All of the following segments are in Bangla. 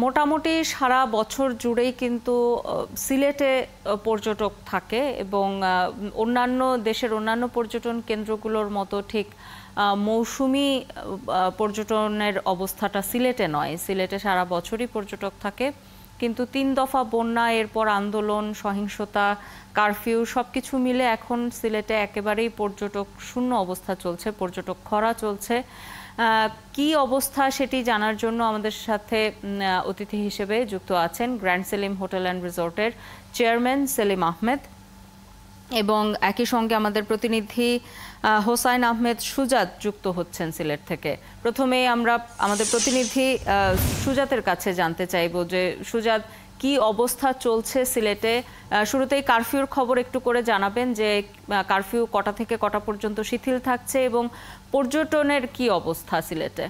মোটামুটি সারা বছর জুড়েই কিন্তু সিলেটে পর্যটক থাকে এবং অন্যান্য দেশের অন্যান্য পর্যটন কেন্দ্রগুলোর মতো ঠিক মৌসুমি পর্যটনের অবস্থাটা সিলেটে নয়। সিলেটে সারা বছরই পর্যটক থাকে, কিন্তু ৩ দফা বন্যা, এরপর আন্দোলন, সহিংসতা, কারফিউ সবকিছু মিলে এখন সিলেটে একেবারেই পর্যটক শূন্য অবস্থা চলছে, পর্যটক খরা চলছে। কি অবস্থা সেটি জানার জন্য আমাদের সাথে অতিথি হিসেবে যুক্ত আছেন গ্র্যান্ড সেলিম হোটেল অ্যান্ড রিসোর্টের চেয়ারম্যান সেলিম আহমেদ এবং একই সঙ্গে আমাদের প্রতিনিধি হোসাইন আহমেদ সুজাত যুক্ত হচ্ছেন সিলেট থেকে। প্রথমে আমরা আমাদের প্রতিনিধি সুজাতের কাছে জানতে চাইব যে সুজাত, কি অবস্থা চলছে সিলেটে? শুরুতেই কারফিউর খবর একটু করে জানাবেন যে কারফিউ কটা থেকে কটা পর্যন্ত শিথিল থাকছে এবং পর্যটনের কি অবস্থা সিলেটে?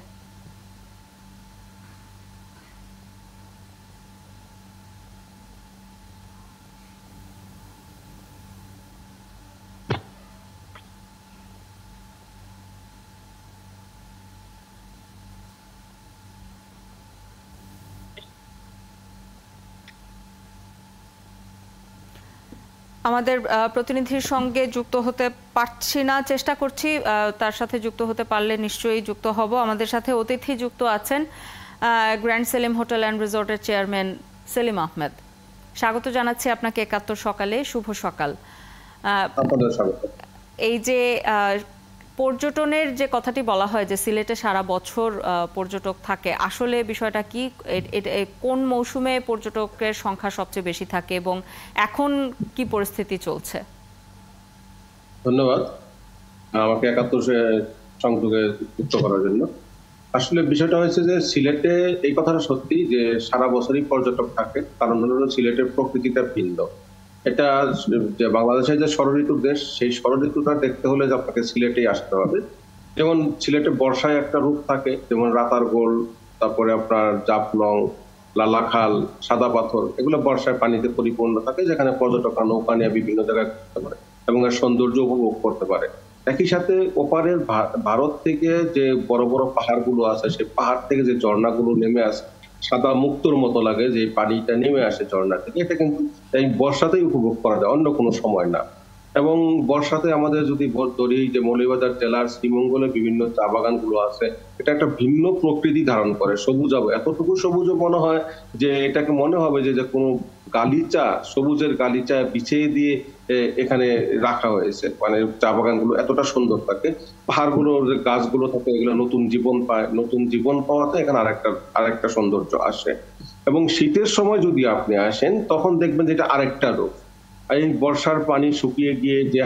আমাদের প্রতিনিধির সঙ্গে যুক্ত হতে পারছি না, চেষ্টা করছি, তার সাথে যুক্ত হতে পারলে নিশ্চয়ই যুক্ত হব। আমাদের সাথে অতিথি যুক্ত আছেন গ্র্যান্ড সেলিম হোটেল অ্যান্ড রিসোর্টের চেয়ারম্যান সেলিম আহমেদ। স্বাগত জানাচ্ছি আপনাকে ৭১ সকালে। শুভ সকাল। এই যে পর্যটনের যে কথাটি বলা হয় যে সিলেটে সারা বছর পর্যটক থাকে, আসলে বিষয়টা কি? কোন মৌসুমে পর্যটকের সংখ্যা সবচেয়ে বেশি থাকে এবং এখন কি পরিস্থিতি চলছে? ধন্যবাদ আমাকে ৭১ সংযোগে যুক্ত করার জন্য। আসলে বিষয়টা হয়েছে যে সিলেটে এই কথাটা সত্যি যে সারা বছরই পর্যটক থাকে, কারণ হলো সিলেটের প্রকৃতিটা ভিন্ন। এটা যে বাংলাদেশের যে ষড়ঋতুর দেশ, সেই ষড়ঋতুটা দেখতে হলে আপনাকে সিলেটেই আসতে হবে। যেমন সিলেটে বর্ষায় একটা রূপ থাকে, যেমন রাতারগোল, তারপরে আপনার জাফলং, লালাখাল, সাদা পাথর, এগুলো বর্ষায় পানিতে পরিপূর্ণ থাকে, যেখানে পর্যটকরা নৌকা নিয়ে বিভিন্ন জায়গায় ঘুরতে পারে এবং এর সৌন্দর্য উপভোগ করতে পারে। একই সাথে ওপারের ভারত থেকে যে বড় বড় পাহাড়গুলো আছে, সেই পাহাড় থেকে যে ঝর্ণাগুলো নেমে আসে, সাদা মুক্তোর মতো লাগে যে পানিটা নেমে আসে ঝর্ণা থেকে, এটা কিন্তু এই বর্ষাতেই উপভোগ করা যায়, অন্য কোনো সময় না। এবং বর্ষাতে আমাদের যদি ধরি যে মৌলভীবাজার জেলার শ্রীমঙ্গলে বিভিন্ন চা বাগানগুলো আছে, এটা একটা ভিন্ন প্রকৃতি ধারণ করে, সবুজ, এতটুকু সবুজ মনে হয় যে এটাকে মনে হবে যে কোনো গালিচা, সবুজের গালিচা বিছিয়ে দিয়ে এখানে রাখা হয়েছে। মানে চা বাগানগুলো এতটা সুন্দর থাকে, পাহাড়গুলোর যে গাছগুলো থাকে এগুলো নতুন জীবন পায়, নতুন জীবন পাওয়াতে এখানে আরেকটা সৌন্দর্য আসে। এবং শীতের সময় যদি আপনি আসেন তখন দেখবেন যে এটা আরেকটা রূপ। এই বর্ষার পানি শুকিয়ে গিয়ে যে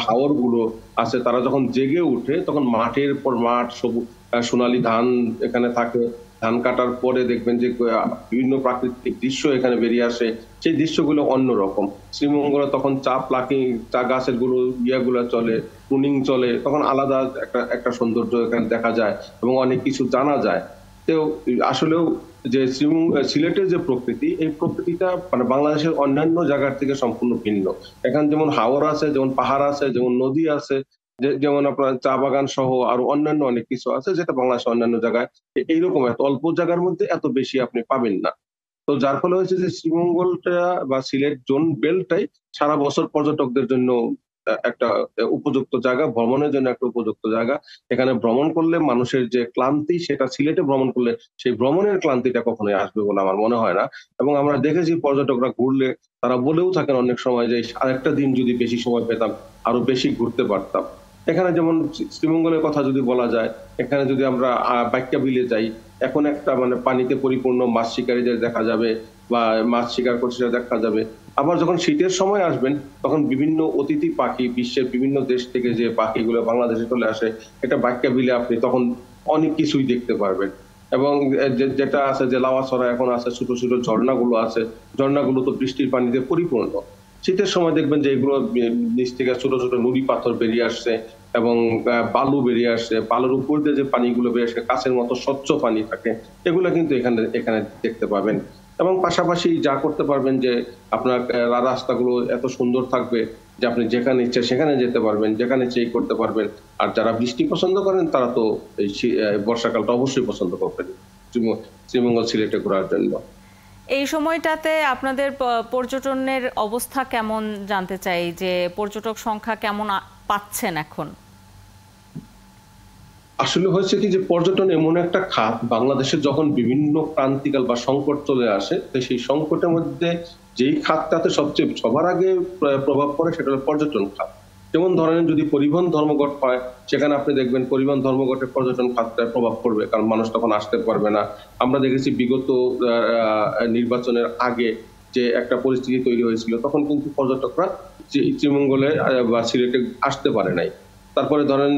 হাওর গুলো আছে, তারা যখন জেগে উঠে তখন মাঠের পর মাঠ, সবুজ সোনালী ধান এখানে থাকে। ধান কাটার পরে দেখবেন যে বিভিন্ন প্রাকৃতিক দৃশ্য এখানে বেরিয়ে আসে, সেই দৃশ্যগুলো অন্যরকম। শ্রীমঙ্গলে তখন চা গাছের গুলো চলে, প্রুনিং চলে, তখন আলাদা একটা সৌন্দর্য এখানে দেখা যায় এবং অনেক কিছু জানা যায়। তো আসলেও যে সিলেটের যে প্রকৃতি, এই প্রকৃতিটা মানে বাংলাদেশের অন্যান্য জায়গার থেকে সম্পূর্ণ ভিন্ন। এখানে যেমন হাওর আছে, যেমন পাহাড় আছে, যেমন নদী আছে, যেমন আপনার চা বাগান সহ আরো অন্যান্য অনেক কিছু আছে, যেটা বাংলাদেশের অন্যান্য জায়গায় এইরকম এত অল্প জায়গার মধ্যে এত বেশি আপনি পাবেন না। তো যার ফলে হয়েছে যে শ্রীমঙ্গলটা বা সিলেট জোন বেল্টটাই সারা বছর পর্যটকদের জন্য একটা উপযুক্ত জায়গা, ভ্রমণের জন্য একটা উপযুক্ত জায়গা। এখানে ভ্রমণ করলে মানুষের যে ক্লান্তি, সেটা সিলেটে ভ্রমণ করলে সেই ভ্রমণের ক্লান্তিটা কখনোই আসবে বলে আমার মনে হয় না। এবং আমরা দেখেছি পর্যটকরা ঘুরলে তারা বলেও থাকেন অনেক সময় যে আরেকটা দিন যদি বেশি সময় পেতাম আরো বেশি ঘুরতে পারতাম। এখানে যেমন শ্রীমঙ্গলের কথা যদি বলা যায়, এখানে যদি আমরা বাক্যা বিলে যাই, এখন একটা মানে পানিতে পরিপূর্ণ মাছ শিকারীদের দেখা যাবে বা মাছ শিকার করছে দেখা যাবে। আবার যখন শীতের সময় আসবেন তখন বিভিন্ন অতিথি পাখি, বিশ্বের বিভিন্ন দেশ থেকে যে পাখিগুলো বাংলাদেশে চলে আসে, এটা বাক্যা বিলে আপনি তখন অনেক কিছুই দেখতে পারবেন। এবং যেটা আছে যে লাওয়াছড়া এখন আছে, ছোট ছোট ঝর্ণাগুলো আছে, ঝর্ণাগুলো তো বৃষ্টির পানিতে পরিপূর্ণ। শীতের সময় দেখবেন যে এগুলো নিচ থেকে ছোট ছোট নুড়ি পাথর বেরিয়ে আসছে এবং বালু বেরিয়ে আসছে, বালুর উপর দিয়ে যে পানিগুলো বেরিয়ে আসে, কাঁচের মতো স্বচ্ছ পানি থাকে, এগুলো কিন্তু এখানে দেখতে পাবেন। এবং পাশাপাশি যা করতে পারবেন যে আপনার রাস্তাগুলো এত সুন্দর থাকবে যে আপনি যেখানে ইচ্ছে সেখানে যেতে পারবেন, যেখানে ইচ্ছে করতে পারবেন। আর যারা বৃষ্টি পছন্দ করেন তারা তো এই বর্ষাকালটা অবশ্যই পছন্দ করবেন। শ্রীমঙ্গল সিলেটে ঘোরার জন্য। এই সময়টাতে আপনাদের পর্যটনের অবস্থা কেমন জানতে চাই, যে পর্যটক সংখ্যা কেমন পাচ্ছেন এখন? আসলে হয়েছে কি যে পর্যটন এমন একটা খাত, বাংলাদেশে যখন বিভিন্ন ক্রান্তিকাল বা সংকট চলে আসে, তো সেই সংকটের মধ্যে যেই খাতটাতে সবচেয়ে সবার আগে প্রভাব পড়ে সেটা হলো পর্যটন খাত। যেমন ধরেন যদি পরিবহন ধর্মঘট হয়, সেখানে আপনি দেখবেন পরিবহন ধর্মঘটের পর্যটন খাতটায় প্রভাব পড়বে, কারণ মানুষ তখন আসতে পারবে না। আমরা দেখেছি বিগত নির্বাচনের আগে যে একটা পরিস্থিতি তৈরি হয়েছিল, তখন কিন্তু পর্যটকরা শ্রীমঙ্গলে বা সিলেটে আসতে পারে নাই। তারপরে ধরেন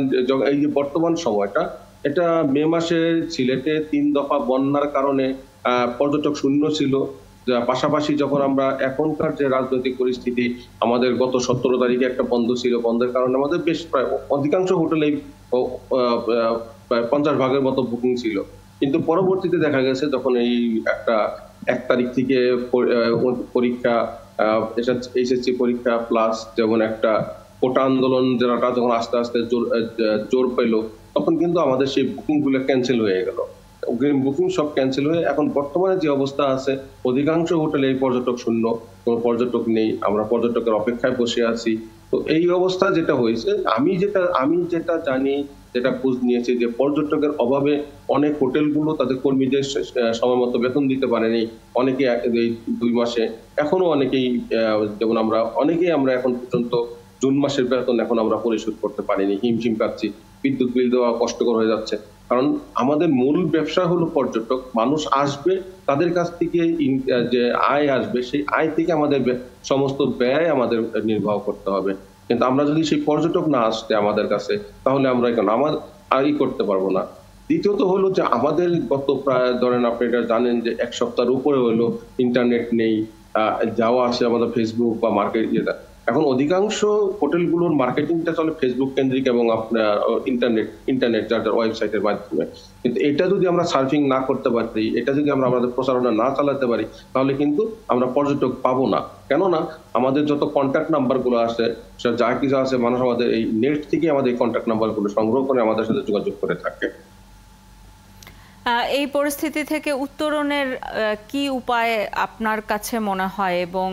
এই যে বর্তমান সময়টা, এটা মে মাসে সিলেটে 3 দফা বন্যার কারণে পর্যটক শূন্য ছিল। পাশাপাশি যখন আমরা এখনকার যে রাজনৈতিক পরিস্থিতি, আমাদের গত 17 তারিখে একটা বন্ধ ছিল, বন্ধের কারণে আমাদের বেশ প্রায় অধিকাংশ হোটেলেই প্রায় 50 ভাগের মতো বুকিং ছিল। কিন্তু পরবর্তীতে দেখা গেছে যখন এই একটা 1 তারিখ থেকে পরীক্ষা, এইচএসসি পরীক্ষা প্লাস যেমন একটা কোটা আন্দোলন যেটা যখন আস্তে আস্তে জোর পেল, তখন কিন্তু আমাদের সেই বুকিং গুলো ক্যান্সেল হয়ে গেল। বুকিং সব ক্যান্সেল হয়ে এখন বর্তমানে যে অবস্থা আছে, অধিকাংশ হোটেলে পর্যটক শূন্য, কোনো পর্যটক নেই, আমরা পর্যটকের অপেক্ষায় বসে আছি। তো এই অবস্থা যেটা হয়েছে, আমি যেটা জানি, যেটা খোঁজ নিয়েছি, যে পর্যটকের অভাবে অনেক হোটেলগুলো তাদের কর্মীদের সময় মতো বেতন দিতে পারেনি। অনেকে এই 2 মাসে এখনো অনেকেই, যেমন অনেকেই আমরা এখন পর্যন্ত জুন মাসের বেতন এখন আমরা পরিশোধ করতে পারিনি, হিমশিম খাচ্ছি। বিদ্যুৎ বিল দেওয়া কষ্টকর হয়ে যাচ্ছে, কারণ আমাদের মূল ব্যবসা হলো পর্যটক। মানুষ আসবে, তাদের কাছ থেকে যে আয় আসবে, সেই আয় থেকে আমাদের সমস্ত ব্যয় আমাদের নির্বাহ করতে হবে। কিন্তু আমরা যদি সেই পর্যটক না আসতে আমাদের কাছে, তাহলে আমরা আয়ই করতে পারবো না। দ্বিতীয়ত হলো যে আমাদের গত প্রায় ধরেন, আপনি এটা জানেন যে 1 সপ্তাহের উপরে হলো ইন্টারনেট নেই, যাওয়া আসে আমাদের ফেসবুক বা মার্কেট যেটা। এখন অধিকাংশ হোটেলগুলোর মার্কেটিংটা চলে ফেসবুক কেন্দ্রিক এবং আপনার ইন্টারনেট যার ওয়েবসাইটের মাধ্যমে। কিন্তু এটা যদি আমরা সার্ফিং না করতে পারি, এটা যদি আমরা আমাদের প্রচারণা না চালাতে পারি, তাহলে কিন্তু আমরা পর্যটক পাবো না। কেননা আমাদের যত কন্ট্যাক্ট নাম্বার গুলো আছে, যা কিছু আছে, মানুষ আমাদের এই নেট থেকে আমাদের এই কন্ট্যাক্ট নাম্বার গুলো সংগ্রহ করে আমাদের সাথে যোগাযোগ করে থাকে। এই পরিস্থিতি থেকে উত্তরণের কি উপায় আপনার কাছে মনে হয়, এবং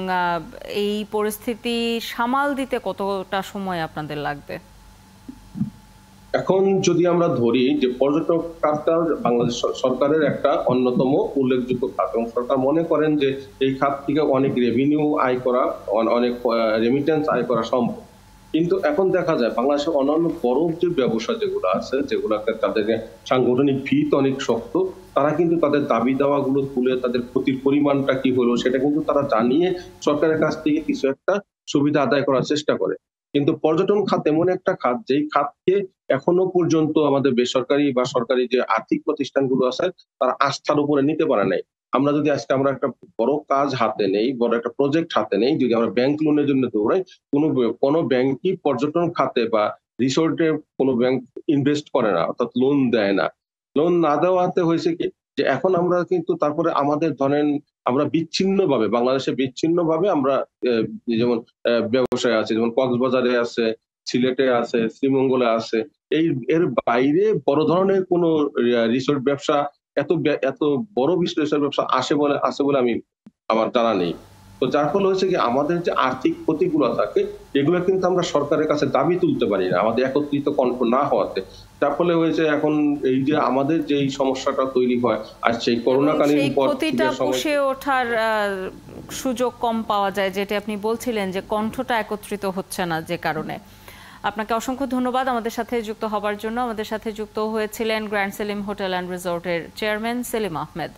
এই পরিস্থিতি সামাল দিতে কতটা সময় আপনাদের লাগবে? এখন যদি আমরা ধরি যে পর্যটক খাতটা বাংলাদেশ সরকারের একটা অন্যতম উল্লেখযোগ্য খাত, এবং সরকার মনে করেন যে এই খাত থেকে অনেক রেভিনিউ আয় করা, অনেক রেমিটেন্স আয় করা সম্ভব। কিন্তু এখন দেখা যায় বাংলাদেশের অন্যান্য বড় যে ব্যবসা যেগুলো আছে, যেগুলোকে তাদেরকে সাংগঠনিক ভিত অনেক শক্ত, তারা কিন্তু তাদের দাবি দাওয়া গুলো তুলে তাদের ক্ষতির পরিমাণটা কি হলো সেটা কিন্তু তারা জানিয়ে সরকারের কাছ থেকে কিছু একটা সুবিধা আদায় করার চেষ্টা করে। কিন্তু পর্যটন খাত এমন একটা খাত, যেই খাতকে এখনো পর্যন্ত আমাদের বেসরকারি বা সরকারি যে আর্থিক প্রতিষ্ঠানগুলো আছে, তারা আস্থার উপরে নিতে পারে নাই। আমরা যদি আজকে একটা বড় কাজ হাতে নেই, বড় একটা প্রজেক্ট হাতে নেই, যদি আমরা ব্যাংক লোনের জন্য দৌড়াই, কোনো ব্যাংকই পর্যটন খাতে বা রিসোর্টে কোনো ব্যাংক ইনভেস্ট করে না, অর্থাৎ লোন দেয় না। লোন না দেওয়াতে হয়েছে কি যে এখন আমরা কিন্তু তারপরে আমাদের ধরেন আমরা বিচ্ছিন্নভাবে, বাংলাদেশে বিচ্ছিন্নভাবে আমরা যেমন ব্যবসায় আছে, যেমন কক্সবাজারে আছে, সিলেটে আছে, শ্রীমঙ্গলে আছে, এর বাইরে বড় ধরনের কোনো রিসোর্ট ব্যবসা, এত বড় রিসোর্ট ব্যবসা আছে বলে আমার জানা নেই। তো যার ফলে হচ্ছে কি আমাদের যে আর্থিক ক্ষতিগুলো থাকে, এগুলো কিন্তু আমরা সরকারের কাছে দাবি তুলতে পারি না, আমাদের একত্রিত কণ্ঠ না হওয়াতে। যার ফলে হয়েছে এখন এই যে আমাদের যে এই সমস্যাটা তৈরি হয়, আর সেই করোনাকালীন পর ক্ষতিটা পুষে ওঠার সুযোগ কম পাওয়া যায়, যেটা আপনি বলছিলেন যে কণ্ঠটা একত্রিত হচ্ছে না, যে কারণে। আপনাকে অসংখ্য ধন্যবাদ আমাদের সাথে যুক্ত হবার জন্য। আমাদের সাথে যুক্ত হয়েছিলেন গ্র্যান্ড সেলিম হোটেল অ্যান্ড রিসোর্টের চেয়ারম্যান সেলিম আহমেদ।